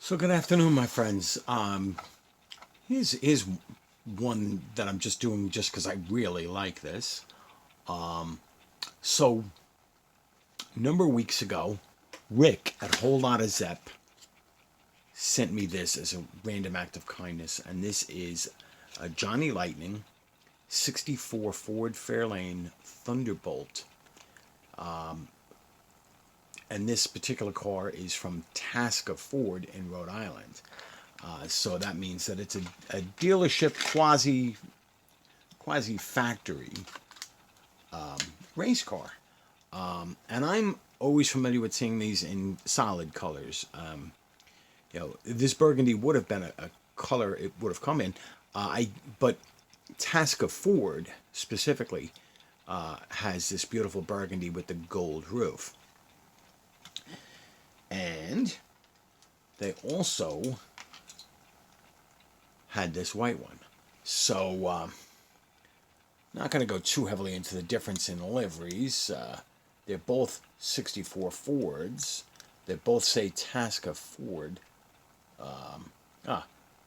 So good afternoon, my friends. Here's one that I'm just doing just because I really like this. So, a number of weeks ago, Rick at Whole Lotta Zep sent me this as a random act of kindness, and this is a Johnny Lightning 64 Ford Fairlane Thunderbolt. And this particular car is from Tasca Ford in Rhode Island. So that means that it's a dealership quasi factory race car. And I'm always familiar with seeing these in solid colors. This burgundy would have been a color it would have come in. But Tasca Ford specifically has this beautiful burgundy with the gold roof. And they also had this white one. So, not going to go too heavily into the difference in liveries. They're both 64 Fords. They both say Tasca Ford.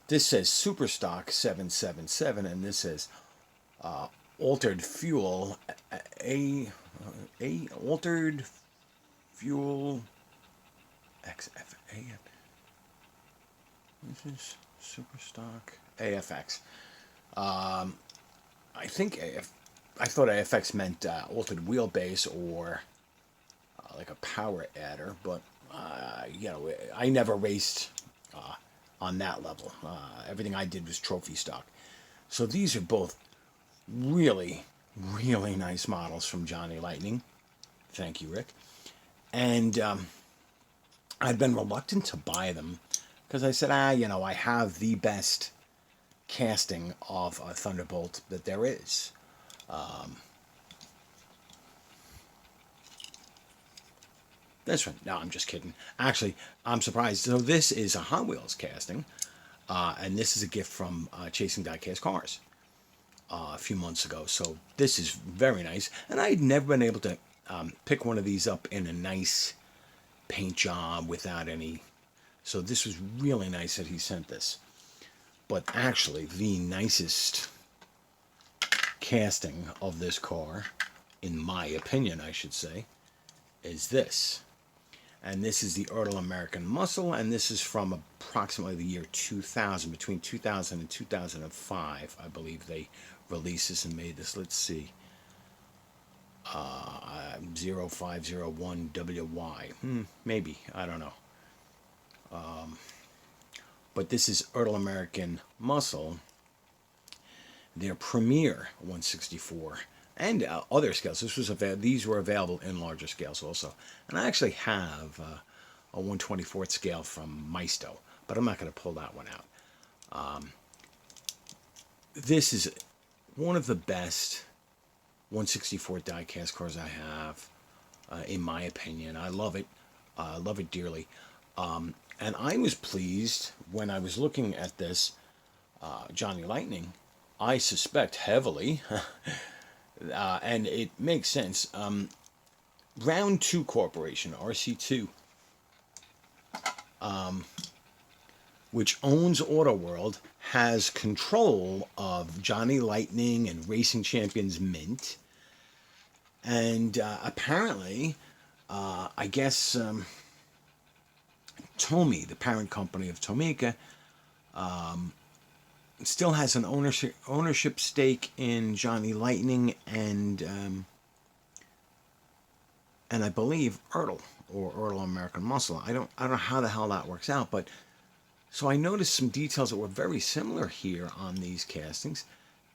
This says Superstock 777, and this says Altered Fuel. Altered Fuel XFA. This is Superstock AFX. I thought AFX meant altered wheelbase or like a power adder, but I never raced on that level. Everything I did was trophy stock. So these are both really, really nice models from Johnny Lightning. Thank you, Rick. And I'd been reluctant to buy them because I said, I have the best casting of a Thunderbolt that there is. This one, no, I'm just kidding. Actually, I'm surprised. So this is a Hot Wheels casting, and this is a gift from Chasing Diecast Cars a few months ago. So this is very nice, and I'd never been able to pick one of these up in a nice paint job without any. So this was really nice that he sent this. But actually, the nicest casting of this car, in my opinion, I should say, is this. And this is the Ertl American Muscle, and this is from approximately the year 2000. Between 2000 and 2005, I believe they released this and made this. Let's see. 0501WY. Maybe. I don't know. But this is Ertl American Muscle, their premier 164, and other scales. These were available in larger scales also. And I actually have a 1/24th scale from Maisto, but I'm not going to pull that one out. This is one of the best 164 diecast cars I have, in my opinion. I love it. I love it dearly. And I was pleased when I was looking at this Johnny Lightning. I suspect heavily, and it makes sense. Round 2 Corporation, RC2, which owns Auto World, has control of Johnny Lightning and Racing Champions Mint. And apparently, I guess Tomy, the parent company of Tomica, still has an ownership stake in Johnny Lightning and I believe Ertl, or Ertl American Muscle. I don't know how the hell that works out, but so I noticed some details that were very similar here on these castings,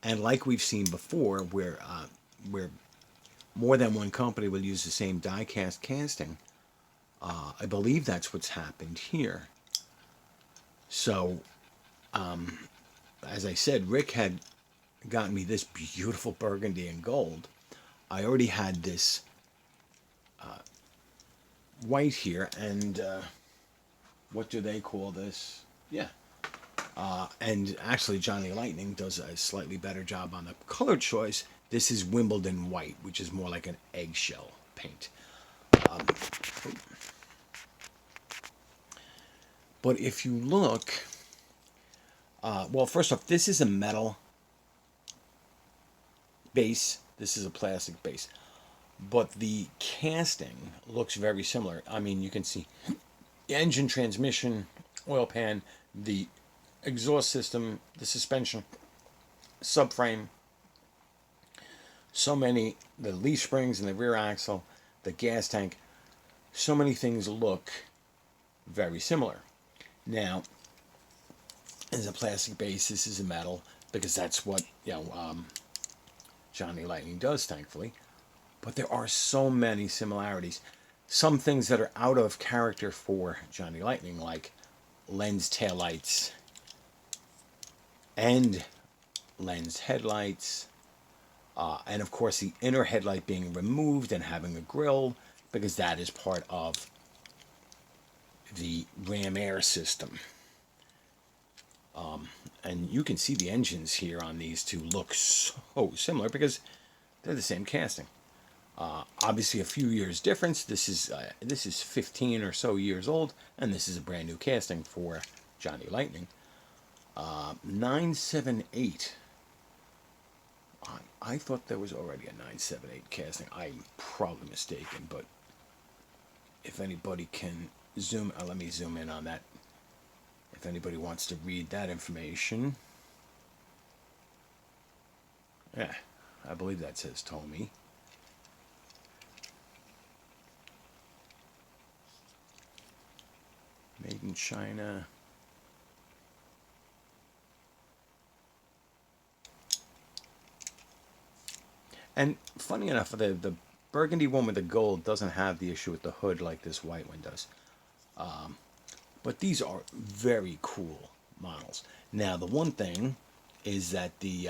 and like we've seen before, where more than one company will use the same die-cast casting. I believe that's what's happened here. So, as I said, Rick had gotten me this beautiful burgundy and gold. I already had this white here, and what do they call this? Yeah. And actually, Johnny Lightning does a slightly better job on the color choice. This is Wimbledon white, which is more like an eggshell paint. But if you look, well, first off, this is a metal base. This is a plastic base. But the casting looks very similar. I mean, you can see the engine, transmission, oil pan, the exhaust system, the suspension, subframe, the leaf springs in the rear axle, the gas tank. So many things look very similar. Now, as a plastic base, this is a metal because that's what Johnny Lightning does, thankfully. But there are so many similarities. Some things that are out of character for Johnny Lightning, like lens taillights and lens headlights, and of course the inner headlight being removed and having a grill, because that is part of the Ram Air system. And you can see the engines here on these two look so similar because they're the same casting. Obviously, a few years difference. This is 15 or so years old, and this is a brand new casting for Johnny Lightning. 978. I thought there was already a 978 casting. I'm probably mistaken, but if anybody can zoom, let me zoom in on that. If anybody wants to read that information, yeah, I believe that says Tommy. Made in China. And funny enough, the burgundy one with the gold doesn't have the issue with the hood like this white one does. But these are very cool models. Now, the one thing is that the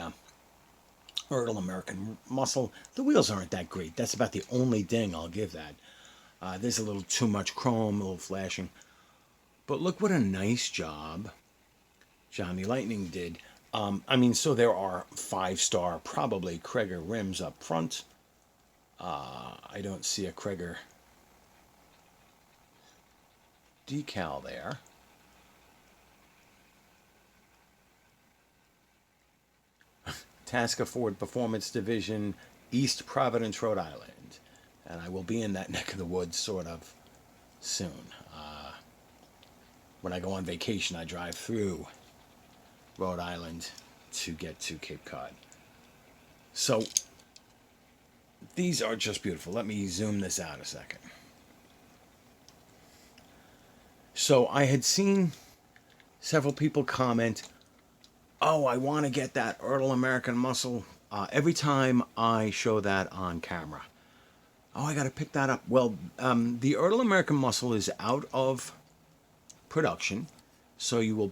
Ertl American Muscle, the wheels aren't that great. That's about the only thing I'll give that. There's a little too much chrome, a little flashing. But look what a nice job Johnny Lightning did. I mean, so there are 5-star, probably Krager rims up front. I don't see a Krager decal there. Tasca Ford Performance Division, East Providence, Rhode Island. And I will be in that neck of the woods sort of soon. When I go on vacation, I drive through Rhode Island to get to Cape Cod. So these are just beautiful. Let me zoom this out a second. So I had seen several people comment, oh, I want to get that Ertl American Muscle. Every time I show that on camera, oh, I got to pick that up. Well, the Ertl American Muscle is out of production, so you will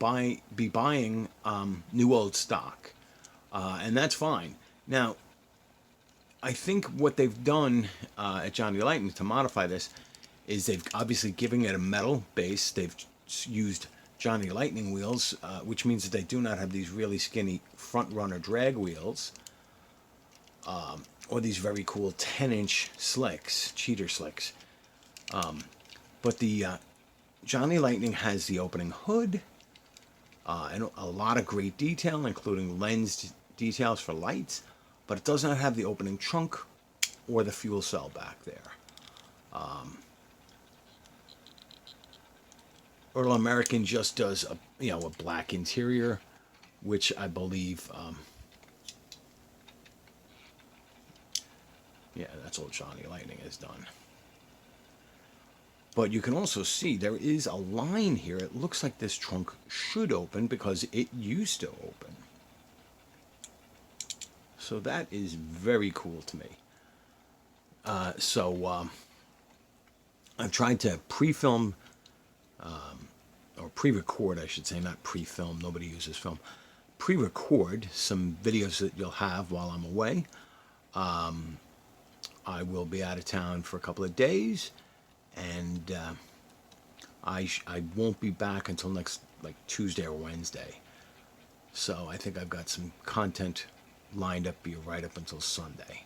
be buying new old stock, and that's fine. Now, I think what they've done at Johnny Lightning to modify this is they've obviously given it a metal base. They've used Johnny Lightning wheels, which means that they do not have these really skinny front runner drag wheels, or these very cool 10-inch slicks, cheater slicks. But the Johnny Lightning has the opening hood, and a lot of great detail, including lens details for lights, but it does not have the opening trunk or the fuel cell back there. Ertl American just does a black interior, which I believe, yeah, that's all Johnny Lightning has done. But you can also see there is a line here. It looks like this trunk should open because it used to open. So that is very cool to me. I've tried to pre-film, or pre-record, I should say, not pre-film. Nobody uses film. Pre-record some videos that you'll have while I'm away. I will be out of town for a couple of days, and I won't be back until next, like, Tuesday or Wednesday. So I think I've got some content lined up right up until Sunday.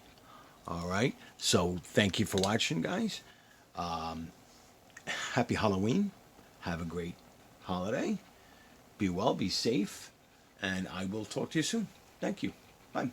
All right. So thank you for watching, guys. Happy Halloween. Have a great holiday. Be well, be safe, and I will talk to you soon. Thank you. Bye.